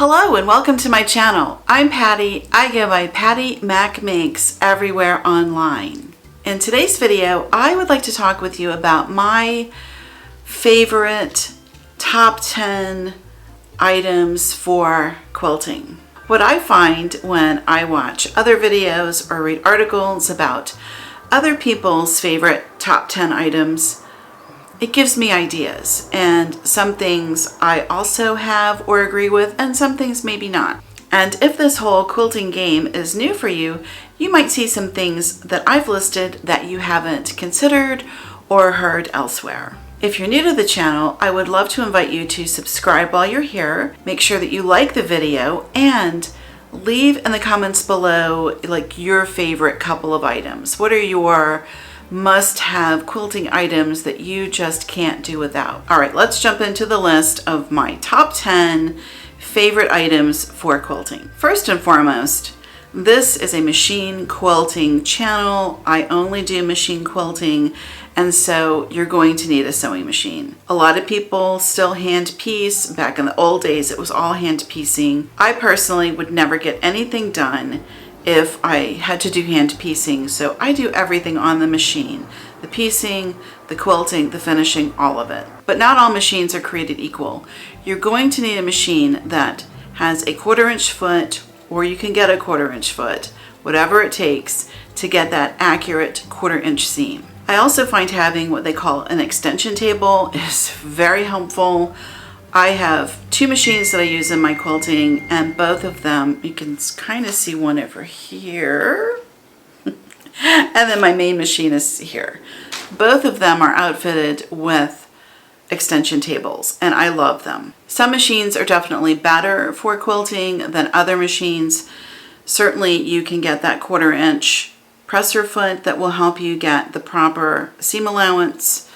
Hello and welcome to my channel. I'm Patty. I go by Pattymac Makes everywhere online. In today's video, I would like to talk with you about my favorite top 10 items for quilting. What I find when I watch other videos or read articles about other people's favorite top 10 items, it gives me ideas, and some things I also have or agree with, and some things maybe not. And if this whole quilting game is new for you, you might see some things that I've listed that you haven't considered or heard elsewhere. If you're new to the channel, I would love to invite you to subscribe while you're here. Make sure that you like the video and leave in the comments below like your favorite couple of items. What are your must-have quilting items that you just can't do without? All right, let's jump into the list of my top 10 favorite items for quilting. First and foremost, this is a machine quilting channel. I only do machine quilting, and so you're going to need a sewing machine. A lot of people still hand piece. Back in the old days, it was all hand piecing. I personally would never get anything done if I had to do hand piecing, so I do everything on the machine. The piecing, the quilting, the finishing, all of it. But not all machines are created equal. You're going to need a machine that has a 1/4 inch foot, or you can get a 1/4 inch foot, whatever it takes to get that accurate 1/4 inch seam. I also find having what they call an extension table is very helpful. I have 2 machines that I use in my quilting, and both of them, you can kind of see one over here, and then my main machine is here. Both of them are outfitted with extension tables, and I love them. Some machines are definitely better for quilting than other machines. Certainly you can get that 1/4 inch presser foot that will help you get the proper seam allowance.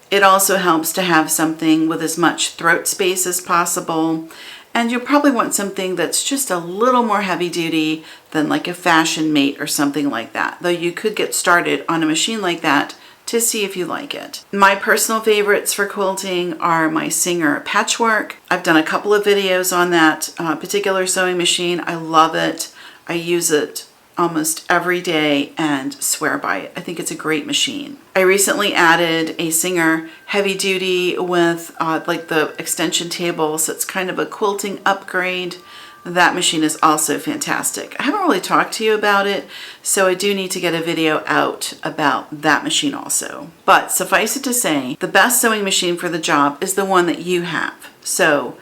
It also helps to have something with as much throat space as possible, and you'll probably want something that's just a little more heavy duty than like a fashion mate or something like that, though you could get started on a machine like that to see if you like it. My personal favorites for quilting are my Singer Patchwork. I've done a couple of videos on that particular sewing machine. I love it. I use it almost every day and swear by it. I think it's a great machine. I recently added a Singer Heavy Duty with like the extension table, so it's kind of a quilting upgrade. That machine is also fantastic. I haven't really talked to you about it, so I do need to get a video out about that machine also. But suffice it to say, the best sewing machine for the job is the one that you have. So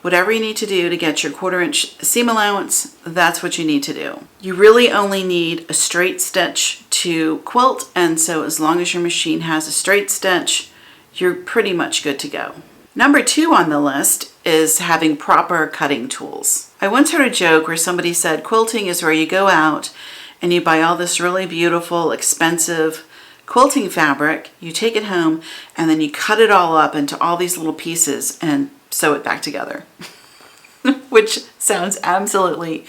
whatever you need to do to get your 1/4 inch seam allowance, that's what you need to do. You really only need a straight stitch to quilt, and so as long as your machine has a straight stitch, you're pretty much good to go. Number 2 on the list is having proper cutting tools. I once heard a joke where somebody said quilting is where you go out and you buy all this really beautiful, expensive quilting fabric, you take it home, and then you cut it all up into all these little pieces and sew it back together. Which sounds absolutely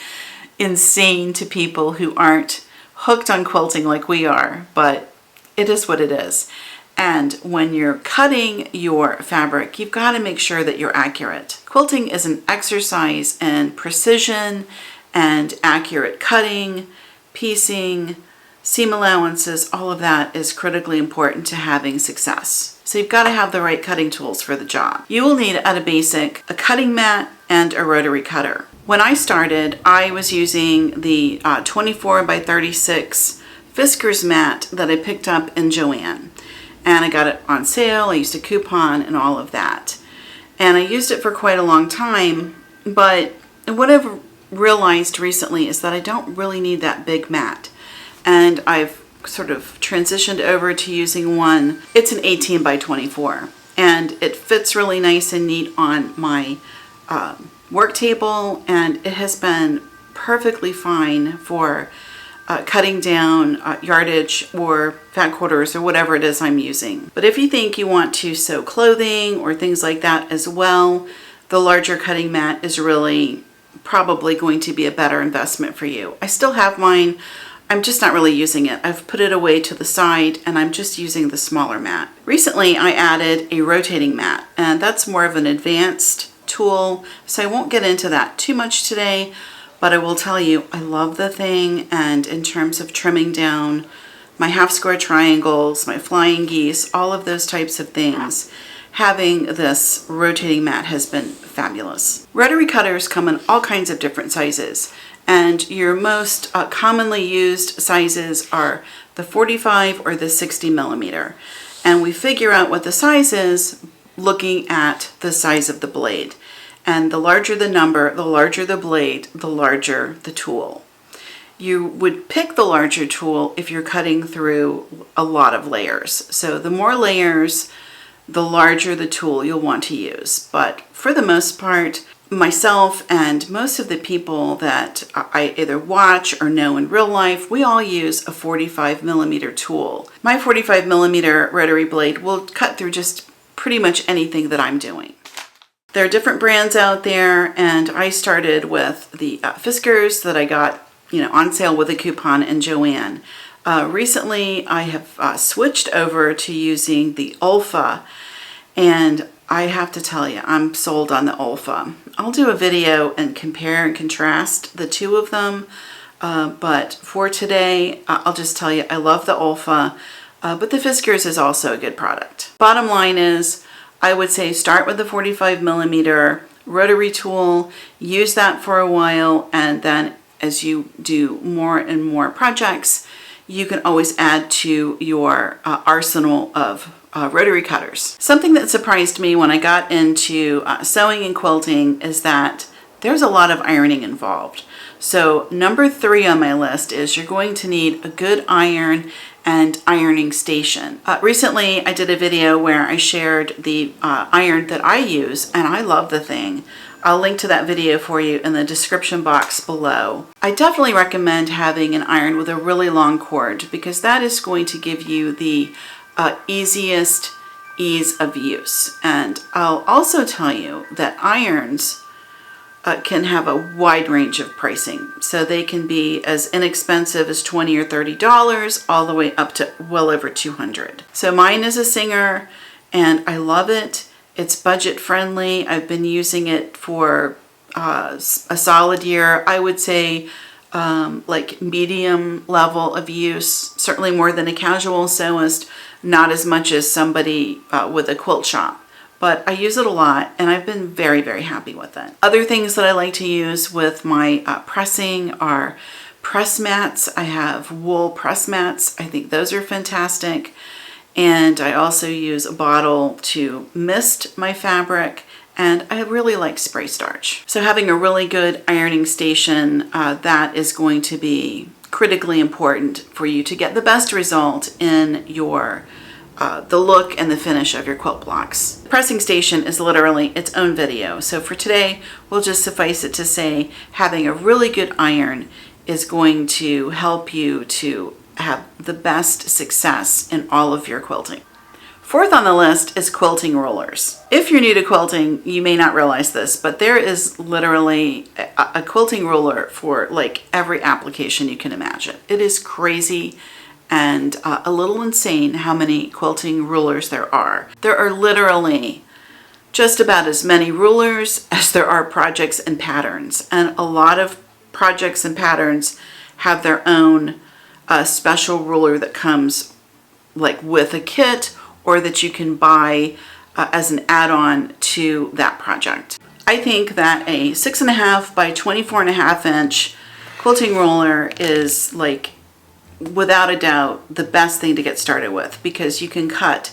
insane to people who aren't hooked on quilting like we are, but it is what it is. And when you're cutting your fabric, you've got to make sure that you're accurate. Quilting is an exercise in precision and accurate cutting, piecing, seam allowances. All of that is critically important to having success. So you've got to have the right cutting tools for the job. You will need, at a basic, a cutting mat and a rotary cutter. When I started, I was using the 24 by 36 Fiskars mat that I picked up in Joann. And I got it on sale. I used a coupon and all of that. And I used it for quite a long time, but what I've realized recently is that I don't really need that big mat. And I've sort of transitioned over to using one. It's an 18 by 24, and it fits really nice and neat on my work table, and it has been perfectly fine for cutting down yardage or fat quarters or whatever it is I'm using. But if you think you want to sew clothing or things like that as well, the larger cutting mat is really probably going to be a better investment for you. I still have mine. I'm just not really using it. I've put it away to the side and I'm just using the smaller mat. Recently I added a rotating mat, and that's more of an advanced tool, so I won't get into that too much today, but I will tell you I love the thing, and in terms of trimming down my half square triangles, my flying geese, all of those types of things, having this rotating mat has been fabulous. Rotary cutters come in all kinds of different sizes, and your most commonly used sizes are the 45 or the 60 millimeter. And we figure out what the size is looking at the size of the blade. And the larger the number, the larger the blade, the larger the tool. You would pick the larger tool if you're cutting through a lot of layers. So the more layers, the larger the tool you'll want to use. But for the most part, myself and most of the people that I either watch or know in real life, we all use a 45 millimeter tool. My 45 millimeter rotary blade will cut through just pretty much anything that I'm doing. There are different brands out there, and I started with the Fiskars that I got, on sale with a coupon in Joann. Recently, I have switched over to using the Olfa, and I have to tell you, I'm sold on the Olfa. I'll do a video and compare and contrast the two of them, but for today, I'll just tell you, I love the Olfa, but the Fiskars is also a good product. Bottom line is, I would say start with the 45 millimeter rotary tool, use that for a while, and then as you do more and more projects, you can always add to your arsenal of rotary cutters. Something that surprised me when I got into sewing and quilting is that there's a lot of ironing involved. So number 3 on my list is you're going to need a good iron and ironing station. Recently I did a video where I shared the iron that I use, and I love the thing. I'll link to that video for you in the description box below. I definitely recommend having an iron with a really long cord, because that is going to give you the easiest ease of use. And I'll also tell you that irons can have a wide range of pricing. So they can be as inexpensive as $20 or $30 all the way up to well over $200. So mine is a Singer, and I love it. It's budget friendly. I've been using it for a solid year. I would say like medium level of use, certainly more than a casual sewist, not as much as somebody with a quilt shop. But I use it a lot, and I've been very, very happy with it. Other things that I like to use with my pressing are press mats. I have wool press mats. I think those are fantastic. And I also use a bottle to mist my fabric, and I really like spray starch. So having a really good ironing station, that is going to be critically important for you to get the best result in your the look and the finish of your quilt blocks. The pressing station is literally its own video. So for today, we'll just suffice it to say having a really good iron is going to help you to have the best success in all of your quilting. 4th on the list is quilting rulers. If you're new to quilting, you may not realize this, but there is literally a quilting ruler for like every application you can imagine. It is crazy and a little insane how many quilting rulers there are. There are literally just about as many rulers as there are projects and patterns, and a lot of projects and patterns have their own special ruler that comes like with a kit, or that you can buy as an add-on to that project. I think that a 6.5 by 24.5 inch quilting ruler is like without a doubt the best thing to get started with, because you can cut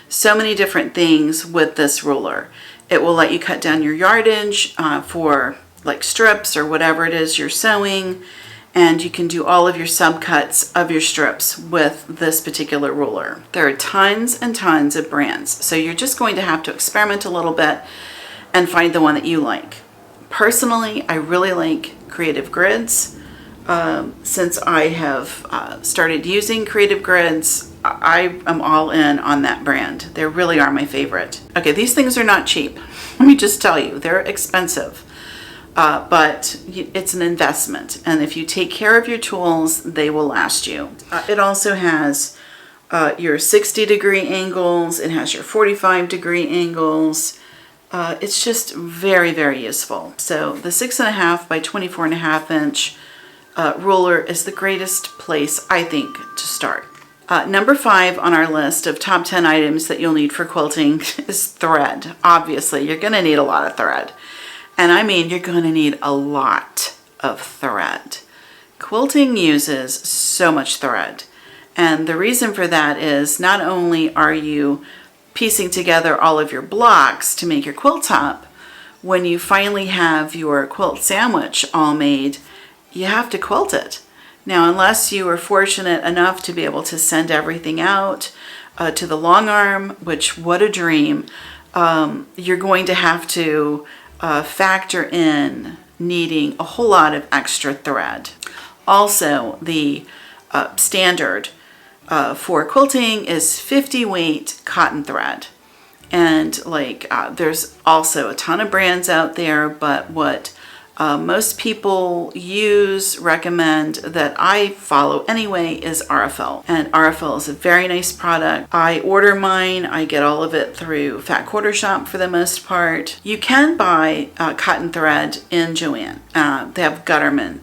so many different things with this ruler. It will let you cut down your yardage for like strips or whatever it is you're sewing, and you can do all of your subcuts of your strips with this particular ruler. There are tons and tons of brands, so you're just going to have to experiment a little bit and find the one that you like. Personally, I really like Creative Grids. Since I have started using Creative Grids, I am all in on that brand. They really are my favorite. Okay, these things are not cheap. Let me just tell you, they're expensive. But it's an investment, and if you take care of your tools, they will last you. It also has your 60-degree angles, it has your 45-degree angles, It's just very, very useful. So the 6.5 by 24.5 inch ruler is the greatest place, I think, to start. Number 5 on our list of top 10 items that you'll need for quilting is thread. Obviously, you're going to need a lot of thread. And I mean, you're going to need a lot of thread. Quilting uses so much thread. And the reason for that is not only are you piecing together all of your blocks to make your quilt top, when you finally have your quilt sandwich all made, you have to quilt it. Now, unless you are fortunate enough to be able to send everything out to the long arm, which what a dream, you're going to have to factor in needing a whole lot of extra thread. Also, the standard for quilting is 50 weight cotton thread. And there's also a ton of brands out there, but what most people recommend, that I follow anyway, is RFL. And RFL is a very nice product. I order mine. I get all of it through Fat Quarter Shop for the most part. You can buy cotton thread in Joann. They have Gutterman,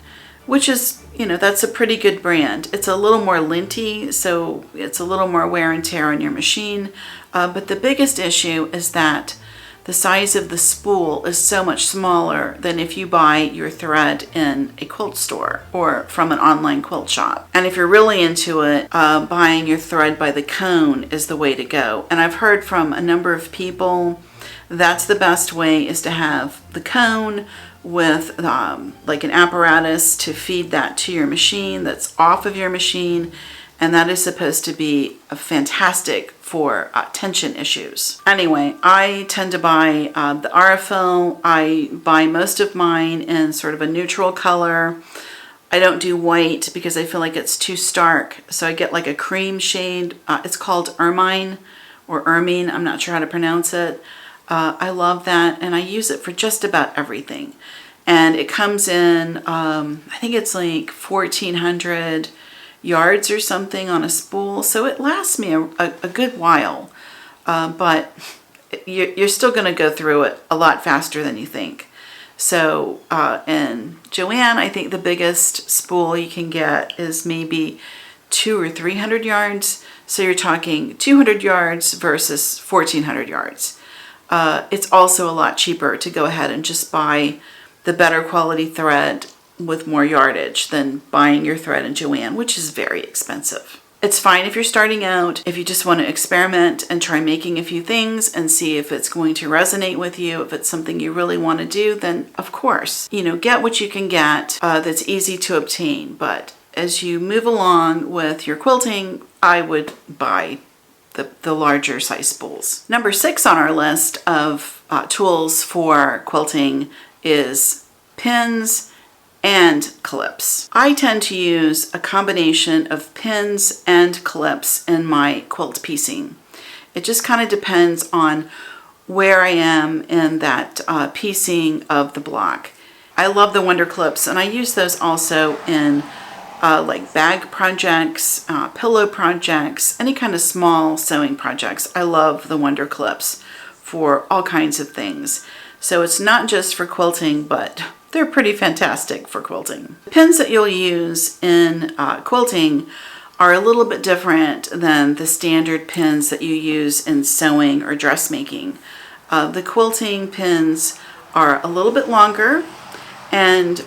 which is, that's a pretty good brand. It's a little more linty, so it's a little more wear and tear on your machine. But the biggest issue is that the size of the spool is so much smaller than if you buy your thread in a quilt store or from an online quilt shop. And if you're really into it, buying your thread by the cone is the way to go. And I've heard from a number of people that's the best way, is to have the cone with like an apparatus to feed that to your machine that's off of your machine. And that is supposed to be fantastic for tension issues. Anyway, I tend to buy the RFL. I buy most of mine in sort of a neutral color. I don't do white because I feel like it's too stark. So I get like a cream shade. It's called ermine or ermine. I'm not sure how to pronounce it. I love that, and I use it for just about everything. And it comes in, I think it's like 1,400 yards or something on a spool, so it lasts me a good while, but you're still going to go through it a lot faster than you think. So in Joann, I think the biggest spool you can get is maybe 200 or 300 yards, so you're talking 200 yards versus 1,400 yards. It's also a lot cheaper to go ahead and just buy the better quality thread with more yardage than buying your thread in Joann, which is very expensive. It's fine if you're starting out, if you just want to experiment and try making a few things and see if it's going to resonate with you. If it's something you really want to do, then of course, get what you can get that's easy to obtain. But as you move along with your quilting, I would buy the larger size spools. Number 6 on our list of tools for quilting is pins and clips. I tend to use a combination of pins and clips in my quilt piecing. It just kind of depends on where I am in that piecing of the block. I love the Wonder Clips, and I use those also in like bag projects, pillow projects, any kind of small sewing projects. I love the Wonder Clips for all kinds of things. So it's not just for quilting, but they're pretty fantastic for quilting. The pins that you'll use in quilting are a little bit different than the standard pins that you use in sewing or dressmaking. The quilting pins are a little bit longer, and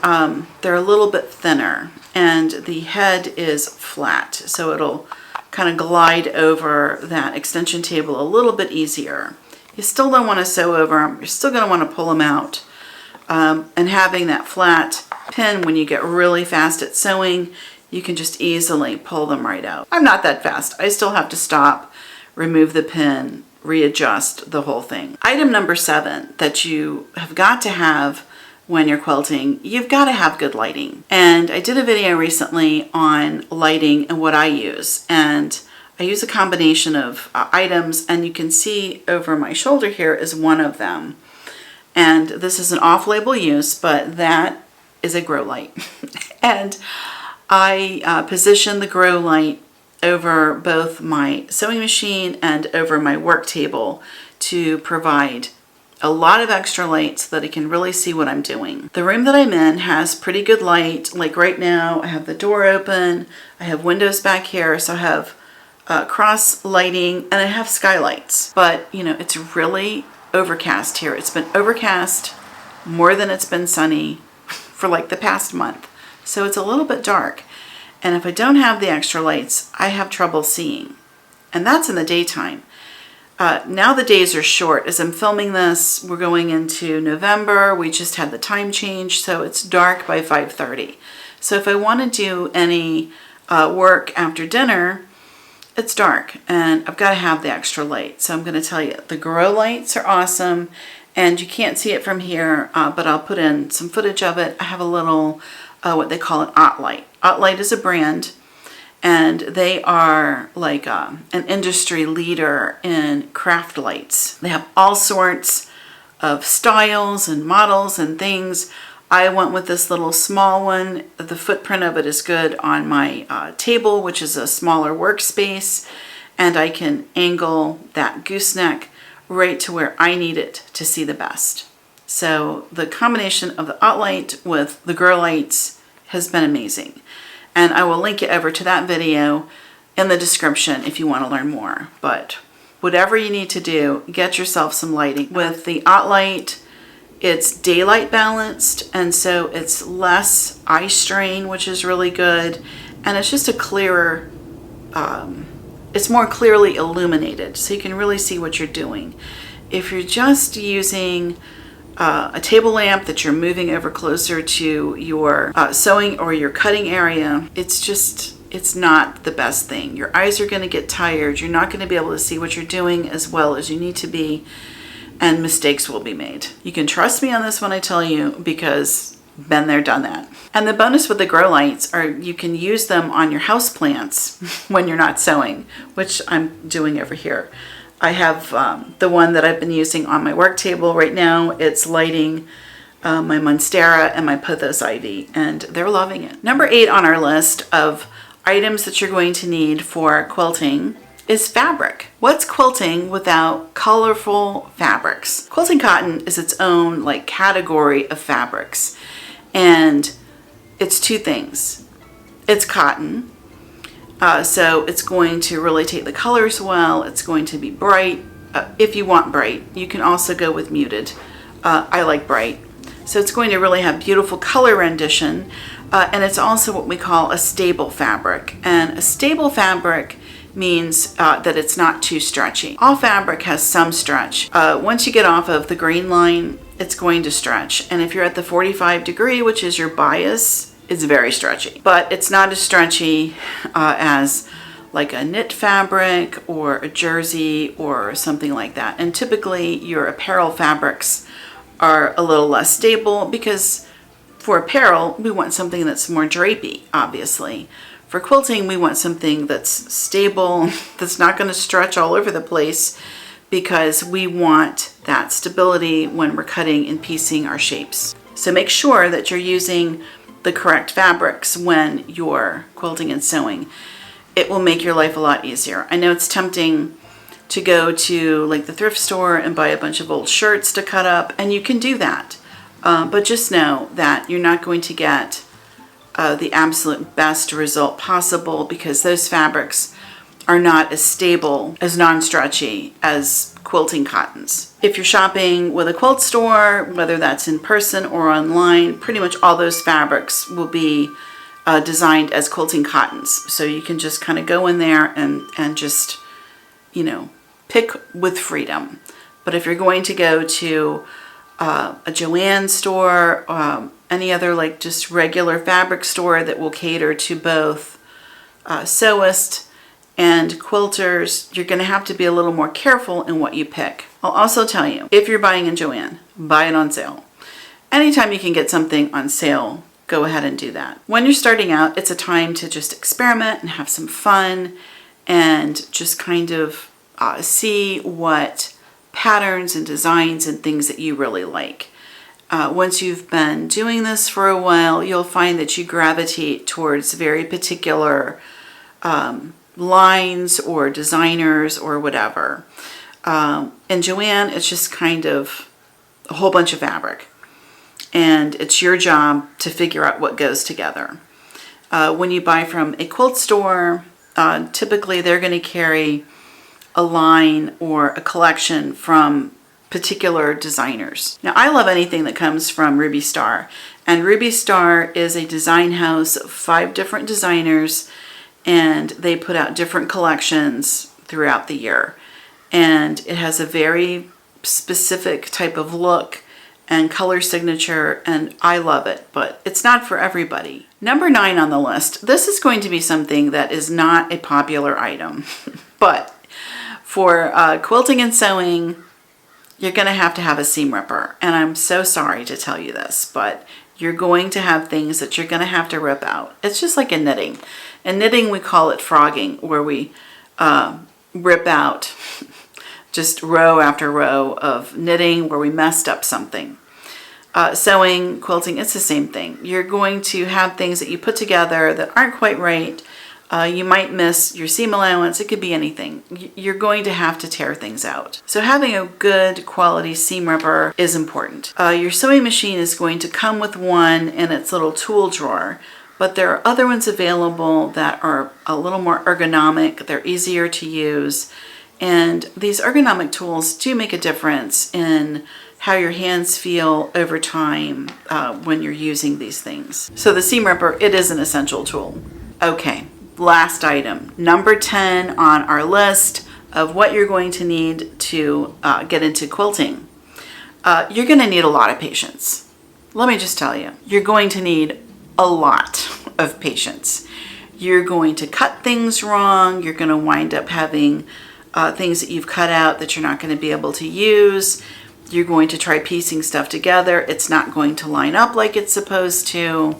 they're a little bit thinner, and the head is flat, so it'll kind of glide over that extension table a little bit easier. You still don't want to sew over them. You're still going to want to pull them out. And having that flat pin, when you get really fast at sewing, you can just easily pull them right out. I'm not that fast. I still have to stop, remove the pin, readjust the whole thing. Item number 7 that you have got to have when you're quilting, you've got to have good lighting. And I did a video recently on lighting and what I use. And I use a combination of items, and you can see over my shoulder here is one of them. And this is an off-label use, but that is a grow light. And I position the grow light over both my sewing machine and over my work table to provide a lot of extra light so that I can really see what I'm doing. The room that I'm in has pretty good light. Like right now, I have the door open, I have windows back here, so I have cross lighting, and I have skylights. But you know, it's really overcast here. It's been overcast more than it's been sunny for like the past month. So it's a little bit dark. And if I don't have the extra lights, I have trouble seeing. And that's in the daytime. Now the days are short. As I'm filming this, we're going into November. We just had the time change, so it's dark by 5:30. So if I want to do any work after dinner, it's dark, and I've got to have the extra light. So I'm going to tell you, the grow lights are awesome, and you can't see it from here, but I'll put in some footage of it. I have a little, what they call an OttLight. OttLight is a brand, and they are like an industry leader in craft lights. They have all sorts of styles and models and things. I went with this little small one. The footprint of it is good on my table, which is a smaller workspace, and I can angle that gooseneck right to where I need it to see the best. So the combination of the OttLight with the grow lights has been amazing. And I will link you over to that video in the description if you want to learn more. But whatever you need to do, get yourself some lighting. With the OttLight, it's daylight balanced, and so it's less eye strain, which is really good. And it's just a clearer, it's more clearly illuminated, so you can really see what you're doing. If you're just using a table lamp that you're moving over closer to your sewing or your cutting area, it's not the best thing. Your eyes are going to get tired. You're not going to be able to see what you're doing as well as you need to be, and mistakes will be made. You can trust me on this when I tell you, because been there, done that. And the bonus with the grow lights are you can use them on your house plants when you're not sewing, which I'm doing over here. I have the one that I've been using on my work table right now. It's lighting my Monstera and my Pothos Ivy, and they're loving it. Number 8 on our list of items that you're going to need for quilting is fabric. What's quilting without colorful fabrics? Quilting cotton is its own like category of fabrics, and it's two things. It's cotton. So it's going to really take the colors well. It's going to be bright. If you want bright, you can also go with muted. I like bright. So it's going to really have beautiful color rendition. And it's also what we call a stable fabric. And a stable fabric means that it's not too stretchy. All fabric has some stretch. Once you get off of the green line, it's going to stretch. And if you're at the 45 degree, which is your bias, it's very stretchy. But it's not as stretchy as like a knit fabric or a jersey or something like that. And typically your apparel fabrics are a little less stable, because for apparel, we want something that's more drapey, obviously. For quilting, we want something that's stable, that's not going to stretch all over the place, because we want that stability when we're cutting and piecing our shapes. So make sure that you're using the correct fabrics when you're quilting and sewing. It will make your life a lot easier. I know it's tempting to go to like the thrift store and buy a bunch of old shirts to cut up, and you can do that. But just know that you're not going to get the absolute best result possible, because those fabrics are not as stable, as non-stretchy as quilting cottons. If you're shopping with a quilt store, whether that's in person or online, pretty much all those fabrics will be designed as quilting cottons. So you can just kind of go in there and just, you know, pick with freedom. But if you're going to go to a Joann store, any other like just regular fabric store that will cater to both sewists and quilters, you're going to have to be a little more careful in what you pick. I'll also tell you, if you're buying in Joann, buy it on sale. Anytime you can get something on sale, go ahead and do that. When you're starting out, it's a time to just experiment and have some fun and just kind of see what patterns and designs and things that you really like. Once you've been doing this for a while, you'll find that you gravitate towards very particular lines or designers or whatever. In Joann, it's just kind of a whole bunch of fabric. And it's your job to figure out what goes together. When you buy from a quilt store, typically they're going to carry a line or a collection from particular designers. Now, I love anything that comes from Ruby Star. And Ruby Star is a design house of 5 different designers, and they put out different collections throughout the year. And it has a very specific type of look and color signature, and I love it, but it's not for everybody. Number 9 on the list. This is going to be something that is not a popular item, but for quilting and sewing, you're going to have a seam ripper. And I'm so sorry to tell you this, but you're going to have things that you're going to have to rip out. It's just like in knitting. In knitting, we call it frogging, where we rip out just row after row of knitting where we messed up something. Sewing, quilting, it's the same thing. You're going to have things that you put together that aren't quite right. You might miss your seam allowance. It could be anything. You're going to have to tear things out. So having a good quality seam ripper is important. Your sewing machine is going to come with one in its little tool drawer, but there are other ones available that are a little more ergonomic. They're easier to use. And these ergonomic tools do make a difference in how your hands feel over time when you're using these things. So the seam ripper, it is an essential tool. Okay, last item, number 10 on our list of what you're going to need to get into quilting. You're going to need a lot of patience. Let me just tell you, you're going to need a lot of patience. You're going to cut things wrong. You're going to wind up having things that you've cut out that you're not going to be able to use. You're going to try piecing stuff together. It's not going to line up like it's supposed to.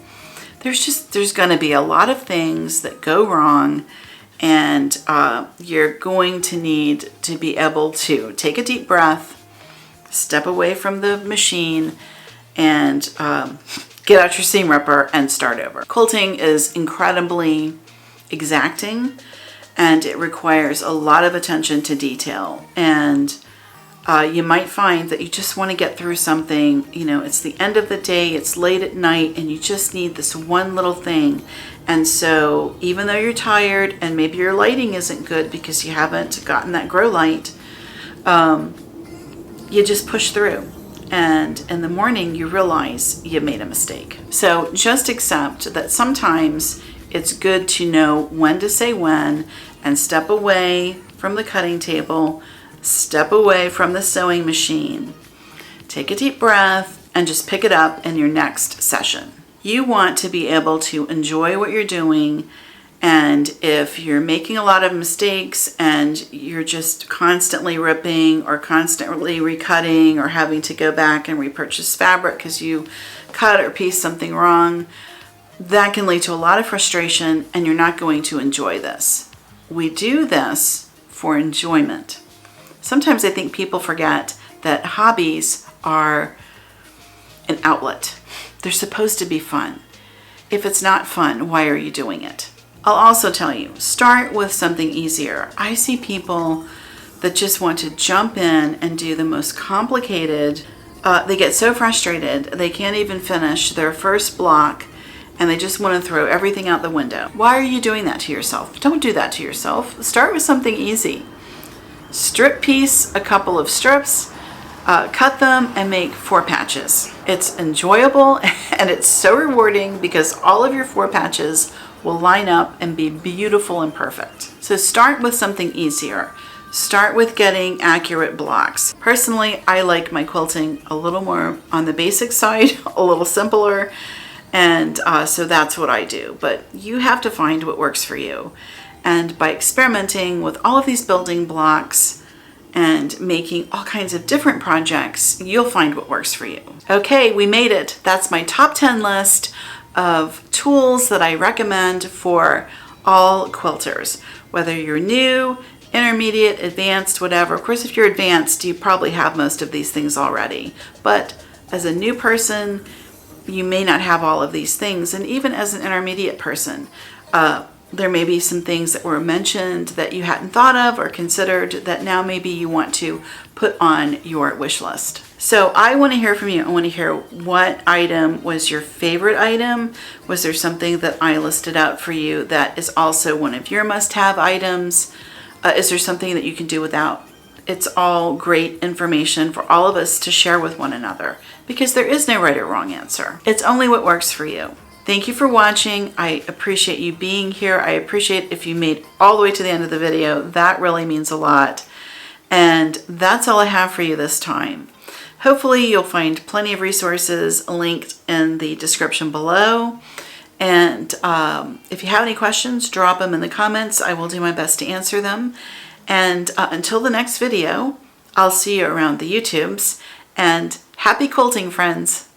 There's going to be a lot of things that go wrong, and you're going to need to be able to take a deep breath, step away from the machine, and get out your seam ripper and start over. Quilting is incredibly exacting, and it requires a lot of attention to detail. And you might find that you just want to get through something. You know, it's the end of the day, it's late at night, and you just need this one little thing. And so even though you're tired and maybe your lighting isn't good because you haven't gotten that grow light, you just push through. And in the morning, you realize you made a mistake. So just accept that sometimes it's good to know when to say when and step away from the cutting table, step away from the sewing machine, take a deep breath, and just pick it up in your next session. You want to be able to enjoy what you're doing, and if you're making a lot of mistakes and you're just constantly ripping or constantly recutting or having to go back and repurchase fabric because you cut or pieced something wrong, that can lead to a lot of frustration, and you're not going to enjoy this. We do this for enjoyment. Sometimes I think people forget that hobbies are an outlet. They're supposed to be fun. If it's not fun, why are you doing it? I'll also tell you, start with something easier. I see people that just want to jump in and do the most complicated. They get so frustrated, they can't even finish their first block, and they just want to throw everything out the window. Why are you doing that to yourself? Don't do that to yourself. Start with something easy. Strip piece a couple of strips, cut them, and make 4 patches. It's enjoyable and it's so rewarding because all of your 4 patches will line up and be beautiful and perfect. So start with something easier. Start with getting accurate blocks. Personally, I like my quilting a little more on the basic side, a little simpler, and so that's what I do. But you have to find what works for you. And by experimenting with all of these building blocks and making all kinds of different projects, you'll find what works for you. Okay, we made it. That's my top 10 list of tools that I recommend for all quilters. Whether you're new, intermediate, advanced, whatever. Of course, if you're advanced, you probably have most of these things already. But as a new person, you may not have all of these things. And even as an intermediate person, there may be some things that were mentioned that you hadn't thought of or considered that now maybe you want to put on your wish list. So I want to hear from you. I want to hear what item was your favorite item. Was there something that I listed out for you that is also one of your must-have items? Is there something that you can do without? It's all great information for all of us to share with one another, because there is no right or wrong answer. It's only what works for you. Thank you for watching. I appreciate you being here. I appreciate if you made all the way to the end of the video. That really means a lot. And that's all I have for you this time. Hopefully you'll find plenty of resources linked in the description below. And if you have any questions, drop them in the comments. I will do my best to answer them. And until the next video, I'll see you around the YouTubes. And happy quilting, friends!